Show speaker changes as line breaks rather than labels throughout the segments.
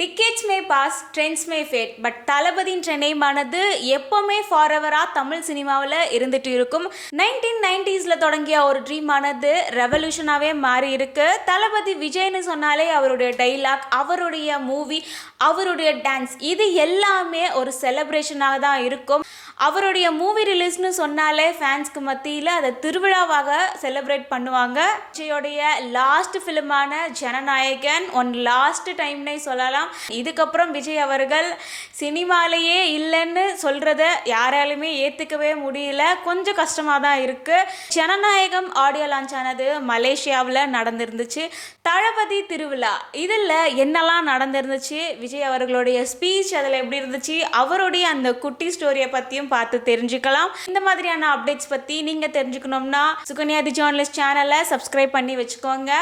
Decades may pass, trends may fade, but தளபதின்ற நேமானது எப்போவுமே ஃபாரெவராக தமிழ் சினிமாவில் இருந்துட்டு இருக்கும். 1990s தொடங்கிய ஒரு ட்ரீமானது ரெவல்யூஷனாகவே மாறி இருக்கு. தளபதி விஜய்னு சொன்னாலே அவருடைய டைலாக், அவருடைய மூவி, அவருடைய டான்ஸ், இது எல்லாமே ஒரு செலிப்ரேஷனாக தான் இருக்கும். அவருடைய மூவி ரிலீஸ்னு சொன்னாலே ஃபேன்ஸ்க்கு மத்தியில் அதை திருவிழாவாக செலிப்ரேட் பண்ணுவாங்க. விஜயோடைய லாஸ்ட் ஃபிலிமான ஜனநாயகன் லாஸ்ட் டைம்னே சொல்லலாம். இதுக்கப்புறம் விஜய் அவர்கள் சினிமாலேயே இல்லைன்னு சொல்கிறத யாராலுமே ஏற்றுக்கவே முடியல. கொஞ்சம் கஷ்டமாக தான் இருக்குது. ஜனநாயகம் ஆடியோ லான்ச் ஆனது மலேசியாவில் நடந்திருந்துச்சு. தளபதி திருவிழா இதில் என்னெல்லாம் நடந்திருந்துச்சு, விஜய் அவர்களுடைய ஸ்பீச் அதில் எப்படி இருந்துச்சு, அவருடைய அந்த குட்டி ஸ்டோரியை பற்றியும் பார்த்து தெரிஞ்சுக்கலாம். இந்த மாதிரியான அப்டேட்ஸ் பற்றி நீங்கள் தெரிஞ்சுக்கணும்னா சுகன்யாதி ஜேர்னலிஸ்ட் சேனலை சப்ஸ்கிரைப் பண்ணி வச்சுக்கோங்க.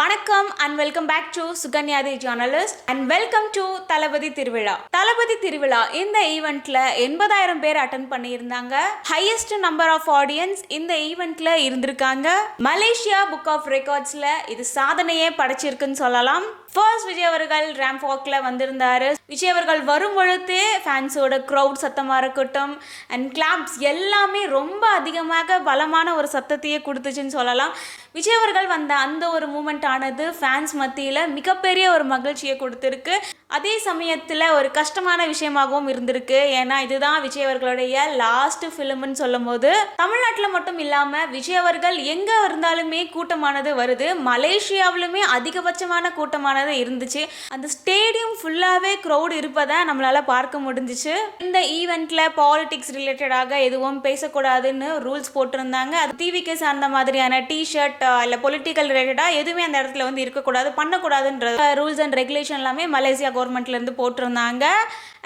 வணக்கம் and welcome back to Sukanya the journalist and welcome to Thalapathy திருவிழா. தளபதி திருவிழா இந்த ஈவெண்ட்ல 80,000 பேர் அட்டென்ட் பண்ணியிருந்தாங்க. ஹையஸ்ட் நம்பர் ஆஃப் ஆடியன்ஸ் இந்த ஈவெண்ட்ல இருந்திருக்காங்க. மலேசியா புக் ஆஃப் ரெக்கார்ட்ஸ்ல இது சாதனையே படைச்சிருக்குன்னு சொல்லலாம். ஃபர்ஸ்ட் விஜய் அவர்கள் ரேம்ப் வாக்ல வந்திருந்தாரு. விஜய் அவர்கள் வரும் பொழுது ஃபேன்ஸோட க்ரௌட் சத்தமாக இருக்கட்டும் அண்ட் கிளாப்ஸ் எல்லாமே ரொம்ப அதிகமாக பலமான ஒரு சத்தத்தையே கொடுத்துச்சுன்னு சொல்லலாம். விஜய் அவர்கள் வந்த அந்த ஒரு மூமெண்ட் ஆனது ஃபேன்ஸ் மத்தியில் மிகப்பெரிய ஒரு மகிழ்ச்சியை கொடுத்துருக்கு. அதே சமயத்தில் ஒரு கஷ்டமான விஷயமாகவும் இருந்திருக்கு. ஏன்னா இதுதான் விஜய் அவர்களுடைய லாஸ்ட் ஃபிலிம்னு சொல்லும் போது தமிழ்நாட்டில் மட்டும் இல்லாமல் விஜய் அவர்கள் எங்கே இருந்தாலுமே கூட்டமானது வருது. மலேசியாவிலுமே அதிகபட்சமான கூட்டமானது இருந்துச்சு. அந்த ஸ்டேடியம் ஃபுல்லாகவே க்ரௌட் இருப்பதை நம்மளால பார்க்க முடிஞ்சிச்சு. இந்த ஈவெண்ட்ல பாலிடிக்ஸ் ரிலேட்டடாக எதுவும் பேசக்கூடாதுன்னு ரூல்ஸ் போட்டிருந்தாங்க. அது டிவிக்கு சார்ந்த மாதிரியான டிஷர்ட் இல்லை பொலிட்டிக்கல் ரிலேட்டடாக எதுவுமே அந்த இடத்துல வந்து இருக்கக்கூடாது, பண்ணக்கூடாதுன்ற ரூல்ஸ் அண்ட் ரெகுலேஷன் எல்லாமே மலேசியா கவர்மெண்ட்லேருந்து போட்டிருந்தாங்க.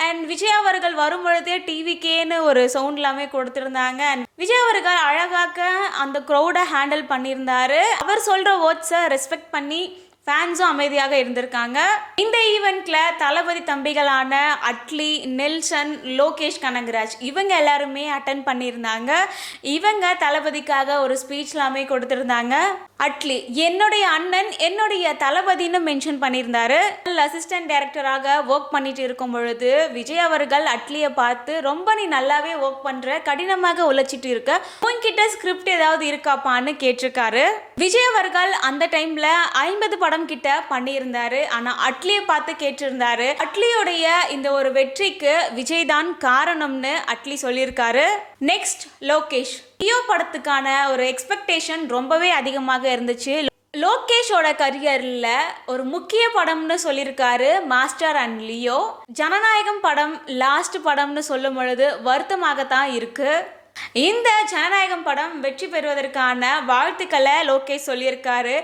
அண்ட் விஜய் அவர்கள் வரும்பொழுதே டிவிக்கேன்னு ஒரு சவுண்ட் எல்லாமே கொடுத்துருந்தாங்க. அண்ட் விஜய் அவர்கள் அழகாக அந்த க்ரௌடை ஹேண்டில் பண்ணியிருந்தாரு. அவர் சொல்கிற வேர்ட்ஸை ரெஸ்பெக்ட் பண்ணி ஃபேன்ஸும் அமைதியாக இருந்திருக்காங்க. இந்த ஈவெண்ட்ல தளபதி தம்பிகளான அட்லி, நெல்சன், லோகேஷ் கனகராஜ் இவங்க எல்லாருமே அட்டன் பண்ணியிருந்தாங்க. இவங்க தளபதிக்காக ஒரு ஸ்பீச் எல்லாமே கொடுத்துருந்தாங்க. அட்லி என்னுடைய அண்ணன், என்னுடைய தளபதினு மென்ஷன் பண்ணியிருந்தாரு. அசிஸ்டன்ட் டைரக்டராக ஒர்க் பண்ணிட்டு இருக்கும் பொழுது விஜய் அவர்கள் அட்லியை பார்த்து ரொம்ப நீ நல்லாவே ஒர்க் பண்ற, கடினமாக உழைச்சிட்டு இருக்க, உன்கிட்ட ஸ்கிரிப்ட் ஏதாவது இருக்காப்பான்னு கேட்டிருக்காரு. விஜய் அவர்கள் அந்த டைம்ல 50 படம் கிட்ட பண்ணியிருந்தாரு. ஆனா அட்லியை பார்த்து கேட்டிருந்தாரு. அட்லியோடைய இந்த ஒரு வெற்றிக்கு விஜய் தான் காரணம்னு அட்லி சொல்லியிருக்காரு. நெக்ஸ்ட் லோகேஷ். லியோ படத்துக்கான ஒரு எக்ஸ்பெக்டேஷன் ரொம்பவே அதிகமாக இருந்துச்சு. லோகேஷோட கரியரில் ஒரு முக்கிய படம்னு சொல்லியிருக்காரு மாஸ்டர் அண்ட் லியோ. ஜனநாயகம் படம் லாஸ்ட் படம்னு சொல்லும் பொழுது வருத்தமாகத்தான் இருக்கு. இந்த ஜனநாயகம் படம் வெற்றி பெறுவதற்கான வாழ்த்துக்களை லோகேஷ் சொல்லியிருக்காரு.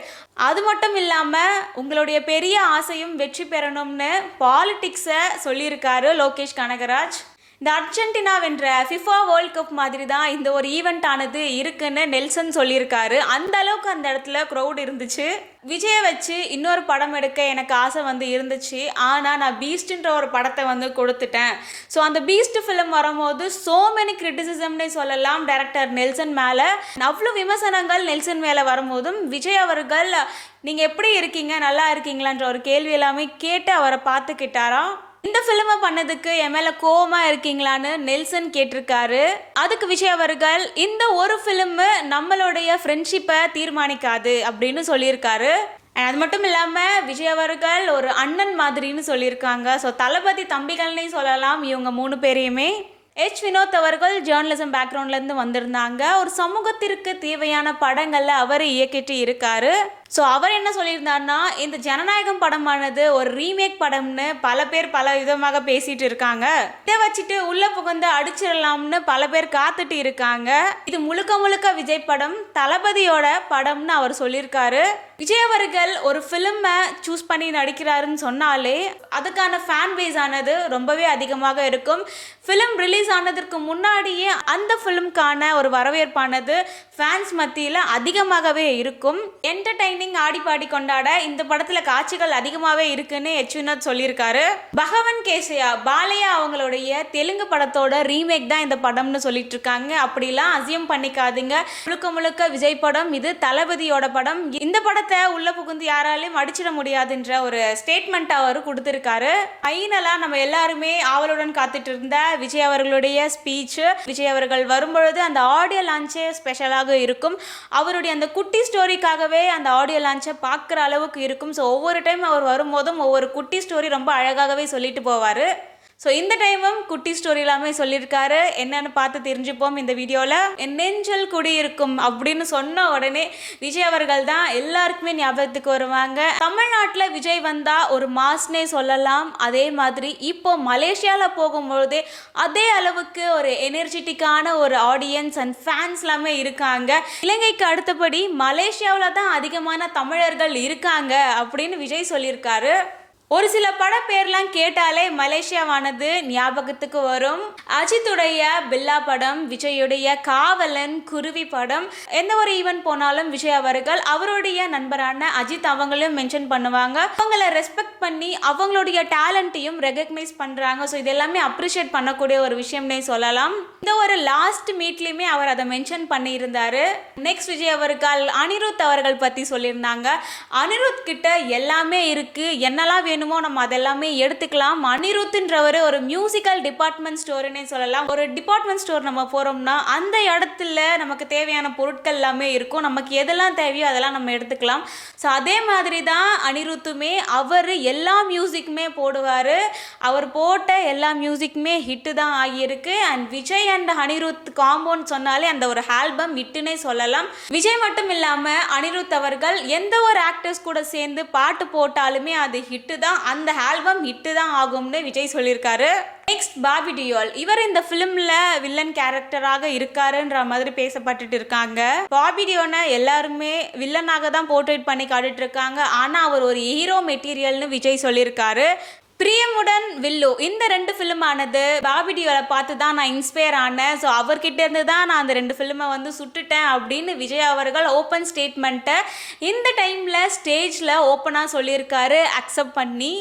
அது மட்டும் இல்லாமல் உங்களுடைய பெரிய ஆசையும் வெற்றி பெறணும்னு பாலிடிக்ஸை சொல்லியிருக்காரு லோகேஷ் கனகராஜ். இந்த அர்ஜென்டினா வென்ற ஃபிஃபா வேர்ல்ட் கப் மாதிரி தான் இந்த ஒரு ஈவெண்ட் ஆனது இருக்குன்னு நெல்சன் சொல்லியிருக்காரு. அந்த அளவுக்கு அந்த இடத்துல க்ரௌட் இருந்துச்சு. விஜயை வச்சு இன்னொரு படம் எடுக்க எனக்கு ஆசை வந்து இருந்துச்சு. ஆனால் நான் பீஸ்ட்ன்ற ஒரு படத்தை வந்து கொடுத்துட்டேன். ஸோ அந்த பீஸ்ட் ஃபிலிம் வரும்போது சோ மெனி கிரிட்டிசிசம்னே சொல்லலாம் டைரக்டர் நெல்சன் மேலே. அவ்வளோ விமர்சனங்கள் நெல்சன் மேலே வரும்போதும் விஜய் அவர்கள் நீங்கள் எப்படி இருக்கீங்க, நல்லா இருக்கீங்களான்ற ஒரு கேள்வி எல்லாமே கேட்டு அவரை பார்த்துக்கிட்டாராம். இந்த ஃபிலிமை பண்ணதுக்கு என் மேலே கோவமாக இருக்கீங்களான்னு நெல்சன் கேட்டிருக்காரு. அதுக்கு விஜய் அவர்கள் இந்த ஒரு ஃபிலிமு நம்மளுடைய ஃப்ரெண்ட்ஷிப்பை தீர்மானிக்காது அப்படின்னு சொல்லியிருக்காரு. அது மட்டும் இல்லாமல் விஜய் அவர்கள் ஒரு அண்ணன் மாதிரின்னு சொல்லியிருக்காங்க. ஸோ தளபதி தம்பிகள்னே சொல்லலாம் இவங்க 3 பேரையுமே. வினோத் அவர்கள் ஜேர்னலிசம் பேக்ரவுண்ட்லேருந்து வந்திருந்தாங்க. ஒரு சமூகத்திற்கு தேவையான படங்களில் அவர் இயக்கிட்டு இருக்காரு. ஸோ அவர் என்ன சொல்லியிருந்தாருன்னா, இந்த ஜனநாயகம் படமானது ஒரு ரீமேக் படம்னு பல பேர் பல விதமாக பேசிட்டு இருக்காங்க. இதை வச்சுட்டு உள்ள புகுந்து அடிச்சிடலாம்னு பல பேர் காத்துட்டு இருக்காங்க. இது முழுக்க முழுக்க விஜய் படம், தளபதியோட படம்னு அவர் சொல்லியிருக்காரு. விஜய் அவர்கள் ஒரு ஃபிலிமை சூஸ் பண்ணி நடிக்கிறாருன்னு சொன்னாலே அதுக்கான ஃபேன் பேஸ் ஆனது ரொம்பவே அதிகமாக இருக்கும். ஃபிலிம் ரிலீஸ் ஆனதற்கு முன்னாடியே அந்த ஃபிலிம்கான ஒரு வரவேற்பானது ஃபேன்ஸ் மத்தியில் அதிகமாகவே இருக்கும். என்டர்டைனிங் என்டர்டெய்னிங் ஆடி பாடி கொண்டாட இந்த படத்துல காட்சிகள் அதிகமாவே இருக்குன்னு எச் வினோத் சொல்லியிருக்காரு. பகவன் கேசையா பாலையா அவங்களுடைய தெலுங்கு படத்தோட ரீமேக் தான் இந்த படம்னு சொல்லிட்டு இருக்காங்க. அப்படிலாம் அசியம் பண்ணிக்காதீங்க. முழுக்க முழுக்க விஜய் படம், இது தளபதியோட படம். இந்த படத்தை உள்ள புகுந்து யாராலையும் அடிச்சிட முடியாதுன்ற ஒரு ஸ்டேட்மெண்ட் அவர் கொடுத்திருக்காரு. ஃபைனலா நம்ம எல்லாருமே ஆவலுடன் காத்துட்டு இருந்த விஜய் அவர்களுடைய ஸ்பீச், விஜய் அவர்கள் வரும்பொழுது அந்த ஆடியோ லான்ச்சே ஸ்பெஷலாக இருக்கும். அவருடைய அந்த குட்டி ஸ்டோரிக்காகவே அந்த ஆடியோ லான்ச்சை பார்க்குற அளவுக்கு இருக்கும். ஸோ ஒவ்வொரு டைம் அவர் வரும்போதும் ஒவ்வொரு குட்டி ஸ்டோரி ரொம்ப அழகாகவே சொல்லிட்டு போவார். ஸோ இந்த டைமும் குட்டி ஸ்டோரி எல்லாமே சொல்லியிருக்காரு. என்னன்னு பார்த்து தெரிஞ்சுப்போம் இந்த வீடியோவில். என் நெஞ்சல் குடியிருக்கும் அப்படின்னு சொன்ன உடனே விஜய் அவர்கள் தான் எல்லாருக்குமே ஞாபகத்துக்கு வருவாங்க. தமிழ்நாட்டில் விஜய் வந்தால் ஒரு மாஸ்னே சொல்லலாம். அதே மாதிரி இப்போ மலேசியாவில் போகும்பொழுதே அதே அளவுக்கு ஒரு எனர்ஜெட்டிக்கான ஒரு ஆடியன்ஸ் அண்ட் ஃபேன்ஸ் எல்லாமே இருக்காங்க. இலங்கைக்கு அடுத்தபடி மலேசியாவில் தான் அதிகமான தமிழர்கள் இருக்காங்க அப்படின்னு விஜய் சொல்லியிருக்காரு. ஒரு சில பட பேர்லாம் கேட்டாலே மலேசியாவானது ஞாபகத்துக்கு வரும். அஜித்துடைய பில்லா படம், விஜயுடைய காவலன், குருவி படம், எந்த ஒரு ஈவென்ட் போனாலும் விஜய் அவர்கள் அவருடைய நண்பரான அஜித் அவங்களும் மென்ஷன் பண்ணுவாங்க. அவங்கள ரெஸ்பெக்ட் பண்ணி அவங்களுடைய டேலண்ட்டையும் ரெகக்னைஸ் பண்றாங்க. ஸோ இது எல்லாமே அப்ரிஷியேட் பண்ணக்கூடிய ஒரு விஷயம்னே சொல்லலாம். இந்த ஒரு லாஸ்ட் மீட்லையுமே அவர் அதை மென்ஷன் பண்ணியிருந்தாரு. நெக்ஸ்ட் விஜய் அவர்கள் அனிருத் அவர்கள் பற்றி சொல்லியிருந்தாங்க. அனிருத் கிட்ட எல்லாமே இருக்கு, என்னெல்லாம் வேணுமோ நம்ம அதெல்லாமே எடுத்துக்கலாம். அனிருத்ன்றவர் ஒரு மியூசிக்கல் டிபார்ட்மெண்ட் ஸ்டோர்னே சொல்லலாம். ஒரு டிபார்ட்மெண்ட் ஸ்டோர் நம்ம போறோம்னா அந்த இடத்துல நமக்கு தேவையான பொருட்கள் எல்லாமே இருக்கும். நமக்கு எதெல்லாம் தேவையோ அதெல்லாம் நம்ம எடுத்துக்கலாம். ஸோ அதே மாதிரி தான் அனிருத்துமே, அவர் எல்லா மியூசிக்குமே போடுவார். அவர் போட்ட எல்லா மியூசிக்குமே ஹிட்டு தான் ஆகியிருக்கு. And Vijay and Anirudh compound சொன்னாலே அந்த ஒரு ஆல்பம் ஹிட்டுன்னே சொல்லலாம். விஜய் மட்டும் இல்லாமல் அனிருத் அவர்கள் எந்த ஒரு ஆக்டர்ஸ் கூட சேர்ந்து பாட்டு போட்டாலுமே அது ஹிட்டு தான், அந்த ஆல்பம் ஹிட்டு தான் ஆகும்னு விஜய் சொல்லியிருக்காரு. நெக்ஸ்ட் பாபி டியோல், இவர் இந்த ஃபிலிம்ல வில்லன் கேரக்டராக இருக்காருன்ற மாதிரி பேசப்பட்டுட்டு இருக்காங்க. பாபி டியோனை எல்லாருமே வில்லனாக தான் போர்ட்ரேட் பண்ணி காட்டிட்டு இருக்காங்க. ஆனால் அவர் ஒரு ஹீரோ மெட்டீரியல்னு விஜய் சொல்லியிருக்காரு. பிரியமுடன் வில்லு, இந்த 2 ஃபிலிமானது பாபி டியோலை பார்த்து தான் நான் இன்ஸ்பயர் ஆனேன். ஸோ அவர்கிட்ட இருந்து தான் நான் அந்த 2 ஃபிலிமை வந்து சுட்டுட்டேன் அப்படின்னு விஜய் அவர்கள் ஓப்பன் ஸ்டேட்மெண்ட்டை இந்த டைமில் ஸ்டேஜில் ஓப்பனாக சொல்லியிருக்காரு, அக்செப்ட் பண்ணி.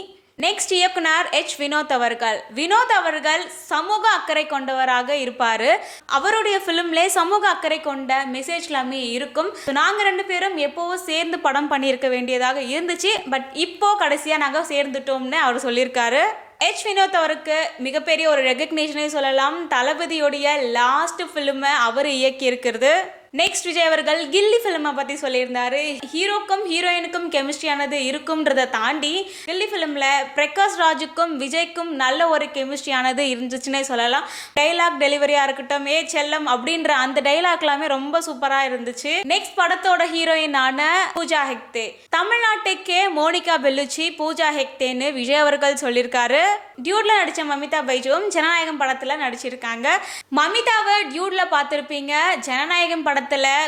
நெக்ஸ்ட் இயக்குனர் எச் வினோத் அவர்கள். வினோத் அவர்கள் சமூக அக்கறை கொண்டவராக இருப்பார். அவருடைய ஃபிலிம்லே சமூக அக்கறை கொண்ட மெசேஜ் எல்லாமே இருக்கும். நாங்கள் 2 பேரும் எப்போவும் சேர்ந்து படம் பண்ணியிருக்க வேண்டியதாக இருந்துச்சு. பட் இப்போ கடைசியாக நாங்கள் சேர்ந்துட்டோம்னு அவர் சொல்லியிருக்காரு. எச் வினோத் அவருக்கு மிகப்பெரிய ஒரு ரெகக்னேஷனே சொல்லலாம். தளபதியோடைய லாஸ்ட் ஃபிலிமை அவர் இயக்கி இருக்கிறது. நெக்ஸ்ட் விஜய் அவர்கள் கில்லி ஃபிலிமை பற்றி சொல்லியிருந்தாரு. ஹீரோக்கும் ஹீரோயினுக்கும் கெமிஸ்ட்ரியானது இருக்கும்ன்றதை தாண்டி கில்லி ஃபிலிமில் பிரகாஷ் ராஜுக்கும் விஜய்க்கும் நல்ல ஒரு கெமிஸ்ட்ரியானது இருந்துச்சுன்னே சொல்லலாம். டைலாக் டெலிவரியாக இருக்கட்டும், ஏ செல்லம் அப்படின்ற அந்த டைலாக் எல்லாமே ரொம்ப சூப்பராக இருந்துச்சு. நெக்ஸ்ட் படத்தோட ஹீரோயினான பூஜா ஹெக்டே, தமிழ்நாட்டுக்கே மோனிகா பெல்லுச்சி பூஜா ஹெக்டேன்னு விஜய் அவர்கள் சொல்லியிருக்காரு. டியூட்ல நடித்த மமிதா பைஜுவும் ஜனநாயகம் படத்தில் நடிச்சிருக்காங்க. மமிதாவை டியூட்ல பார்த்துருப்பீங்க. ஜனநாயகம் படத்தில்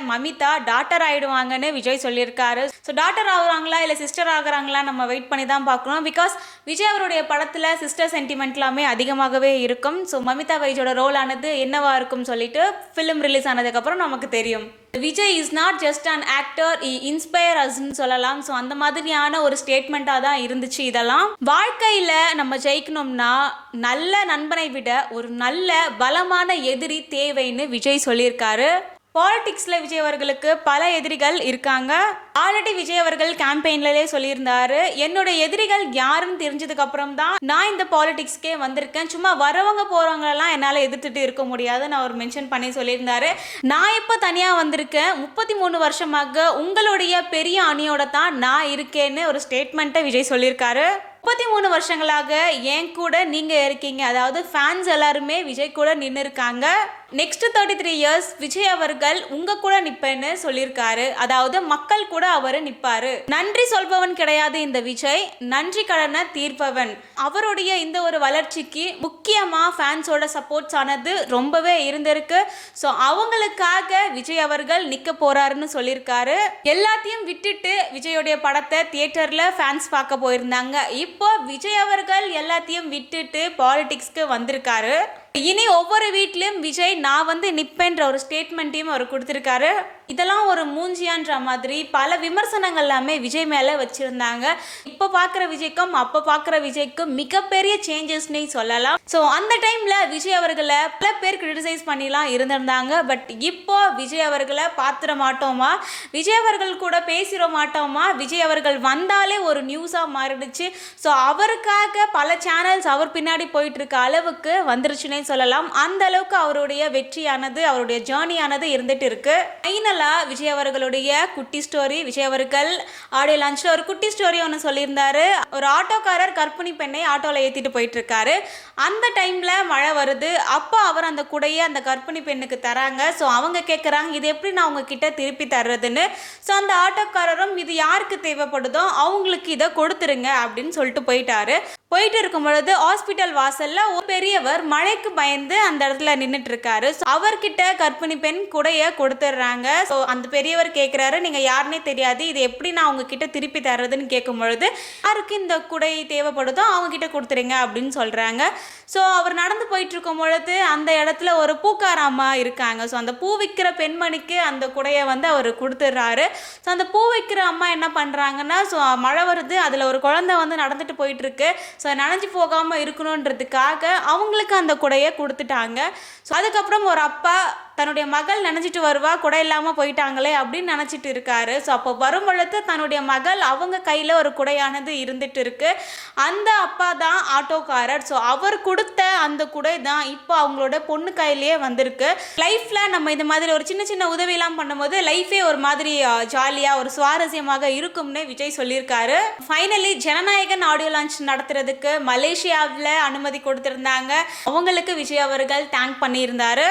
மமிதா டாட்டர் ஆயிடுவாங்கன்னு விஜய் சொல்லியிருக்காரு. ஸோ டாட்டர் ஆகுறாங்களா இல்லை சிஸ்டர் ஆகுறாங்களா நம்ம வெயிட் பண்ணி தான் பார்க்கணும். பிகாஸ் விஜய் அவருடைய படத்தில் சிஸ்டர் சென்டிமெண்ட் எல்லாமே அதிகமாகவே இருக்கும். ஸோ மமிதா பைஜோட ரோல் ஆனது என்னவா இருக்கும் சொல்லிட்டு ஃபிலிம் ரிலீஸ் ஆனதுக்கப்புறம் நமக்கு தெரியும். Vijay is not just an actor, இ இன்ஸ்பயர் அஸ்ன்னு சொல்லலாம். ஸோ அந்த மாதிரியான ஒரு ஸ்டேட்மெண்ட்டாக தான் இருந்துச்சு. இதெல்லாம் வாழ்க்கையில் நம்ம ஜெயிக்கணும்னா நல்ல நண்பனை விட ஒரு நல்ல பலமான எதிரி தேவைன்னு விஜய் சொல்லியிருக்காரு. பாலிடிக்ஸில் விஜய் அவர்களுக்கு பல எதிரிகள் இருக்காங்க. ஆல்ரெடி விஜய் அவர்கள் கேம்பெயின்லே சொல்லியிருந்தாரு, என்னோட எதிரிகள் யாருன்னு தெரிஞ்சதுக்கு அப்புறம் தான் நான் இந்த பாலிடிக்ஸ்க்கே வந்திருக்கேன். சும்மா வரவங்க போறவங்களெல்லாம் என்னால் எதிர்த்துட்டு இருக்க முடியாதுன்னு அவர் மென்ஷன் பண்ணி சொல்லியிருந்தாரு. நான் இப்போ தனியாக வந்திருக்கேன், 33 வருஷமாக உங்களுடைய பெரிய அணியோட தான் நான் இருக்கேன்னு ஒரு ஸ்டேட்மெண்ட்டை விஜய் சொல்லியிருக்காரு. 33 வருஷங்களாக என் கூட நீங்கள் இருக்கீங்க, அதாவது ஃபேன்ஸ் எல்லாருமே விஜய் கூட நின்று இருக்காங்க. நெக்ஸ்ட் 33 இயர்ஸ் விஜய் அவர்கள் உங்க கூட நிப்பேன்னு சொல்லியிருக்காரு. அதாவது மக்கள் கூட அவர் நிற்பாரு. நன்றி சொல்பவன் கிடையாது இந்த விஜய், நன்றி கடனை தீர்ப்பவன். அவருடைய இந்த ஒரு வளர்ச்சிக்கு முக்கியமாக ஃபேன்ஸோட சப்போர்ட்ஸ் ஆனது ரொம்பவே இருந்திருக்கு. ஸோ அவங்களுக்காக விஜய் அவர்கள் நிற்க போறாருன்னு சொல்லியிருக்காரு. எல்லாத்தையும் விட்டுட்டு விஜயோடைய படத்தை தியேட்டரில் ஃபேன்ஸ் பார்க்க போயிருந்தாங்க. இப்போ விஜய் அவர்கள் எல்லாத்தையும் விட்டுட்டு பாலிடிக்ஸ்க்கு வந்திருக்காரு. இனி ஒவ்வொரு வீட்லையும் விஜய் நான் வந்து நிற்பேன்ற ஒரு ஸ்டேட்மெண்ட்டையும் அவர் கொடுத்துருக்காரு. இதெல்லாம் ஒரு மூஞ்சியான்ற மாதிரி பல விமர்சனங்கள் எல்லாமே விஜய் மேலே வச்சுருந்தாங்க. இப்போ பார்க்குற விஜய்க்கும் அப்போ பார்க்குற விஜய்க்கும் மிகப்பெரிய சேஞ்சஸ்னே சொல்லலாம். ஸோ அந்த டைமில் விஜய் அவர்களை பல பேர் கிரிட்டிசைஸ் பண்ணிலாம் இருந்திருந்தாங்க. பட் இப்போ விஜய் அவர்களை பார்த்துட மாட்டோமா, விஜய் அவர்கள் கூட பேசிட மாட்டோமா, விஜய் அவர்கள் வந்தாலே ஒரு நியூஸாக மாறிடுச்சு. ஸோ அவருக்காக பல சேனல்ஸ் அவர் பின்னாடி போயிட்டு இருக்க அளவுக்கு வந்துருச்சுன்னே சொல்லலாம். அந்த அளவுக்கு அவருடைய வெற்றியானது, அவருடைய ஜேர்னியானது இருந்துட்டு இருக்கு. ஃபைனலாக விஜய் அவர்களுடைய குட்டி ஸ்டோரி, விஜய் அவர்கள் ஆடியோ லான்ச்சில் ஒரு குட்டி ஸ்டோரி ஒன்று சொல்லியிருந்தாரு. ஒரு ஆட்டோக்காரர் கர்ப்பிணி பெண்ணை ஆட்டோவில் ஏற்றிட்டு போயிட்டு இருக்காரு. அந்த டைமில் மழை வருது. அப்போ அவர் அந்த குடையை அந்த கர்ப்பிணி பெண்ணுக்கு தராங்க. ஸோ அவங்க கேட்குறாங்க, இது எப்படி நான் உங்ககிட்ட திருப்பி தர்றதுன்னு. ஸோ அந்த ஆட்டோக்காரரும் இது யாருக்கு தேவைப்படுதோ அவங்களுக்கு இதை கொடுத்துருங்க அப்படின்னு சொல்லிட்டு போயிட்டாரு. போயிட்டு இருக்கும் பொழுது ஹாஸ்பிட்டல் வாசல்ல ஒரு பெரியவர் மழைக்கு பயந்து அந்த இடத்துல நின்றுட்டு இருக்காரு. அவர்கிட்ட கர்ப்பிணி பெண் குடைய கொடுத்துட்றாங்க. ஸோ அந்த பெரியவர் கேட்குறாரு, நீங்க யாருன்னே தெரியாது, இது எப்படி நான் உங்ககிட்ட திருப்பி தர்றதுன்னு கேட்கும் பொழுது, யாருக்கு இந்த குடை தேவைப்படுதோ அவங்க கிட்ட கொடுத்துருங்க அப்படின்னு சொல்றாங்க. ஸோ அவர் நடந்து போயிட்டு இருக்கும் பொழுது அந்த இடத்துல ஒரு பூக்கார அம்மா இருக்காங்க. ஸோ அந்த பூ விற்கிற பெண்மணிக்கு அந்த குடையை வந்து அவர் கொடுத்துட்றாரு. ஸோ அந்த பூ விற்கிற அம்மா என்ன பண்ணுறாங்கன்னா, ஸோ மழை வருது, அதில் ஒரு குழந்தை வந்து நடந்துட்டு போயிட்டு இருக்கு. ஸோ நனைஞ்சு போகாமல் இருக்கணுன்றதுக்காக அவங்களுக்கு அந்த குடையை கொடுத்துட்டாங்க. ஸோ அதுக்கப்புறம் ஒரு அப்பா தன்னுடைய மகள் நினைச்சிட்டு வருவா, குடை இல்லாமல் போயிட்டாங்களே அப்படின்னு நினச்சிட்டு இருக்காரு. ஸோ அப்போ வரும் பொழுது தன்னுடைய மகள் அவங்க கையில் ஒரு குடையானது இருந்துட்டு இருக்கு. அந்த அப்பா தான் ஆட்டோக்காரர். ஸோ அவர் கொடுத்த அந்த குடை தான் இப்போ அவங்களோட பொண்ணு கையிலேயே வந்திருக்கு. லைஃப்பில் நம்ம இந்த மாதிரி ஒரு சின்ன சின்ன உதவியெல்லாம் பண்ணும்போது லைஃபே ஒரு மாதிரி ஜாலியாக ஒரு சுவாரஸ்யமாக இருக்கும்னு விஜய் சொல்லியிருக்காரு. ஃபைனலி ஜனநாயகன் ஆடியோ லான்ச் நடத்துறதுக்கு மலேசியாவில் அனுமதி கொடுத்துருந்தாங்க. அவங்களுக்கு விஜய் அவர்கள் தேங்க் பண்ணியிருந்தாரு.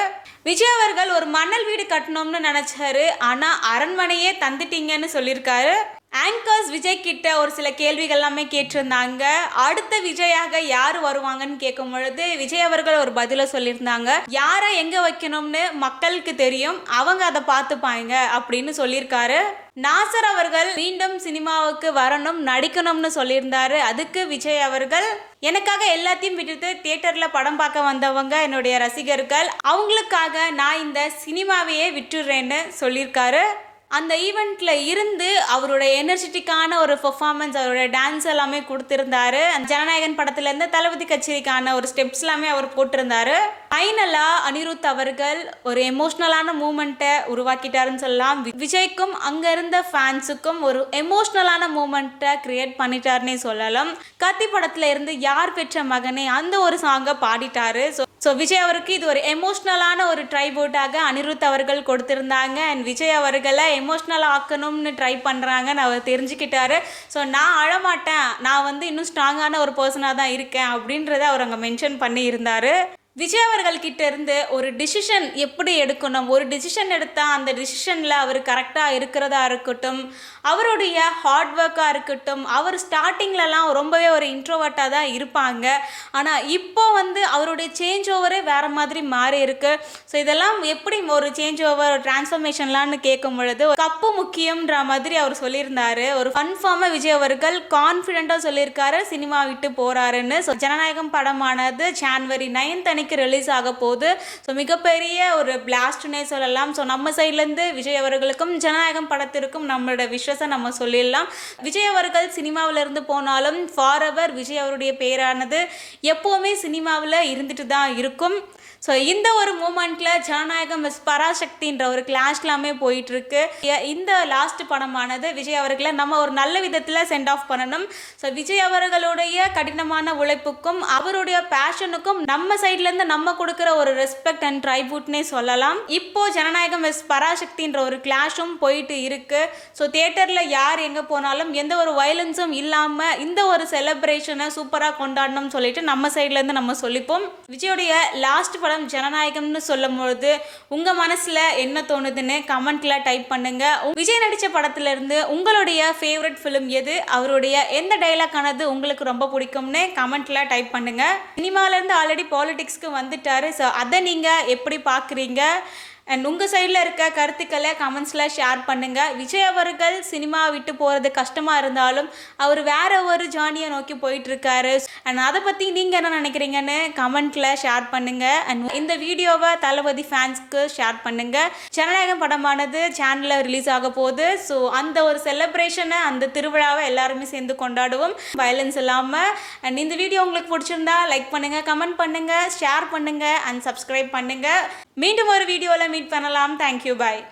விஜய் அவர்கள் ஒரு மணல் வீடு கட்டணும்னு நினைச்சாரு, ஆனா அரண்மனையே தந்துட்டீங்கன்னு சொல்லியிருக்காரு. ஆங்கர்ஸ் விஜய் கிட்ட ஒரு சில கேள்விகள் எல்லாமே கேட்டிருந்தாங்க. அடுத்த விஜயாக யார் வருவாங்கன்னு கேட்கும் பொழுது விஜய் அவர்கள் ஒரு பதில சொல்லியிருந்தாங்க, யாரை எங்க வைக்கணும்னு மக்களுக்கு தெரியும், அவங்க அதை பார்த்துப்பாங்க அப்படின்னு சொல்லியிருக்காரு. நாசர் அவர்கள் மீண்டும் சினிமாவுக்கு வரணும், நடிக்கணும்னு சொல்லியிருந்தாரு. அதுக்கு விஜய் அவர்கள், எனக்காக எல்லாத்தையும் விட்டுட்டு தியேட்டரில் படம் பார்க்க வந்தவங்க என்னுடைய ரசிகர்கள், அவங்களுக்காக நான் இந்த சினிமாவையே விட்டுடுறேன்னு சொல்லியிருக்காரு. அந்த ஈவெண்ட்ல இருந்து அவருடைய எனர்ஜெட்டிக்கான ஒரு பெர்ஃபார்மன்ஸ், அவருடைய டான்ஸ் எல்லாமே கொடுத்திருந்தாரு. அந்த ஜனநாயகன் படத்துலேருந்து தளபதி கச்சேரிக்கான ஒரு ஸ்டெப்ஸ் எல்லாமே அவர் போட்டிருந்தாரு. ஃபைனலாக அனிருத் அவர்கள் ஒரு எமோஷ்னலான மூமெண்ட்டை உருவாக்கிட்டாருன்னு சொல்லலாம். விஜய்க்கும் அங்கே இருந்த ஃபேன்ஸுக்கும் ஒரு எமோஷ்னலான மூமெண்ட்டை கிரியேட் பண்ணிட்டாருன்னே சொல்லலாம். கத்தி படத்தில் இருந்து யார் பெற்ற மகனே அந்த ஒரு சாங்கை பாடிட்டாரு. ஸோ விஜய் அவருக்கு இது ஒரு எமோஷ்னலான ஒரு ட்ரைபூட்டாக அனிருத் அவர்கள் கொடுத்துருந்தாங்க. அண்ட் விஜய் அவர்களை எமோஷ்னலாக ஆக்கணும்னு ட்ரை பண்ணுறாங்கன்னு அவர் தெரிஞ்சுக்கிட்டாரு. ஸோ நான் அழமாட்டேன், நான் வந்து இன்னும் ஸ்ட்ராங்கான ஒரு பர்சனாக தான் இருக்கேன் அப்படின்றத அவர் அங்கே மென்ஷன் பண்ணி இருந்தார். விஜய் அவர்கள்கிட்ட இருந்து ஒரு டிசிஷன் எப்படி எடுக்கணும், ஒரு டிசிஷன் எடுத்தால் அந்த டிசிஷனில் அவர் கரெக்டாக இருக்கிறதா இருக்கட்டும், அவருடைய ஹார்ட் ஒர்க்காக இருக்கட்டும், அவர் ஸ்டார்டிங்லலாம் ரொம்பவே ஒரு இன்ட்ரோவர்ட்டாக தான் இருப்பாங்க. ஆனால் இப்போ வந்து அவருடைய சேஞ்ச் ஓவரே வேறு மாதிரி மாறி இருக்கு. ஸோ இதெல்லாம் எப்படி ஒரு சேஞ்ச் ஓவர் டிரான்ஸ்ஃபர்மேஷன்லான்னு கேட்கும் பொழுது கப்பு முக்கியம்ன்ற மாதிரி அவர் சொல்லியிருந்தாரு. ஒரு கன்ஃபார்மாக விஜய் அவர்கள் கான்ஃபிடென்ட்டாக சொல்லியிருக்காரு சினிமா விட்டு போகிறாருன்னு. ஸோ ஜனநாயகம் படமானது ஜனவரி 9 ரிலீஸ் ஆக போகுது. ஸோ மிகப்பெரிய ஒரு பிளாஸ்ட்னே சொல்லலாம். ஸோ நம்ம சைட்லேருந்து விஜய் அவர்களுக்கும் ஜனநாயகம் படத்திற்கும் நம்மளோட விஷஸை நம்ம சொல்லிடலாம். விஜய் அவர்கள் சினிமாவில் இருந்து போனாலும் ஃபாரெவர் விஜய் அவருடைய பேரானது எப்போவுமே சினிமாவில் இருந்துட்டு தான் இருக்கும். ஸோ இந்த ஒரு மூமெண்ட்டில் ஜனநாயகம் மிஸ் பராசக்தின்ற ஒரு கிளாஷ் எல்லாமே போயிட்டுருக்கு. இந்த லாஸ்ட் படமானது விஜய் அவர்களை நம்ம ஒரு நல்ல விதத்தில் சென்ட் ஆஃப் பண்ணணும். ஸோ விஜய் அவர்களுடைய கடினமான உழைப்புக்கும் அவருடைய பேஷனுக்கும் நம்ம சைட்லேருந்து நம்ம கொடுக்குற ஒரு ரெஸ்பெக்ட் அண்ட் ட்ரைபூட்னே சொல்லலாம். இப்போது ஜனநாயகம் மிஸ் பராசக்தின்ற ஒரு கிளாஷும் போயிட்டு இருக்குது. ஸோ தியேட்டரில் யார் எங்கே போனாலும் எந்த ஒரு வயலன்ஸும் இல்லாமல் இந்த ஒரு செலிப்ரேஷனை சூப்பராக கொண்டாடணும்னு சொல்லிட்டு நம்ம சைட்லேருந்து நம்ம சொல்லிப்போம். விஜயோடைய லாஸ்ட் படம் ஜனநாயகம்னு சொல்லும் பொழுது உங்க மனசுல என்ன தோணுதுன்னு கமெண்ட்ல டைப் பண்ணுங்க. விஜய் நடிச்ச படத்துல இருந்து உங்களுடைய ஃபேவரட் ஃபிலிம் எது, அவருடைய எந்த டைலாக் ஆனது உங்களுக்கு ரொம்ப பிடிக்கும்னு கமெண்ட்ல டைப் பண்ணுங்க. சினிமால இருந்து ஆல்ரெடி பாலிடிக்ஸ்க்கு வந்துட்டாரு. ஸோ அதை நீங்க எப்படி பாக்குறீங்க? அண்ட் உங்கள் சைடில் இருக்க கருத்துக்களை கமெண்ட்ஸில் ஷேர் பண்ணுங்கள். விஜய் அவர்கள் சினிமா விட்டு போகிறது கஷ்டமாக இருந்தாலும் அவர் வேற ஒரு ஜானியை நோக்கி போயிட்டுருக்காரு. அண்ட் அதை பற்றி நீங்கள் என்ன நினைக்கிறீங்கன்னு கமெண்ட்டில் ஷேர் பண்ணுங்கள். அண்ட் இந்த வீடியோவை தளபதி ஃபேன்ஸ்க்கு ஷேர் பண்ணுங்கள். ஜனநாயகம் படமானது சேனலில் ரிலீஸ் ஆக போகுது. ஸோ அந்த ஒரு செலிப்ரேஷனை, அந்த திருவிழாவை எல்லாருமே சேர்ந்து கொண்டாடுவோம், வயலன்ஸ் இல்லாமல். அண்ட் இந்த வீடியோ உங்களுக்கு பிடிச்சிருந்தா லைக் பண்ணுங்கள், கமெண்ட் பண்ணுங்கள், ஷேர் பண்ணுங்கள் அண்ட் சப்ஸ்கிரைப் பண்ணுங்கள். மீண்டும் ஒரு வீடியோவில் மீட் பண்ணலாம். தேங்க்யூ, பாய்.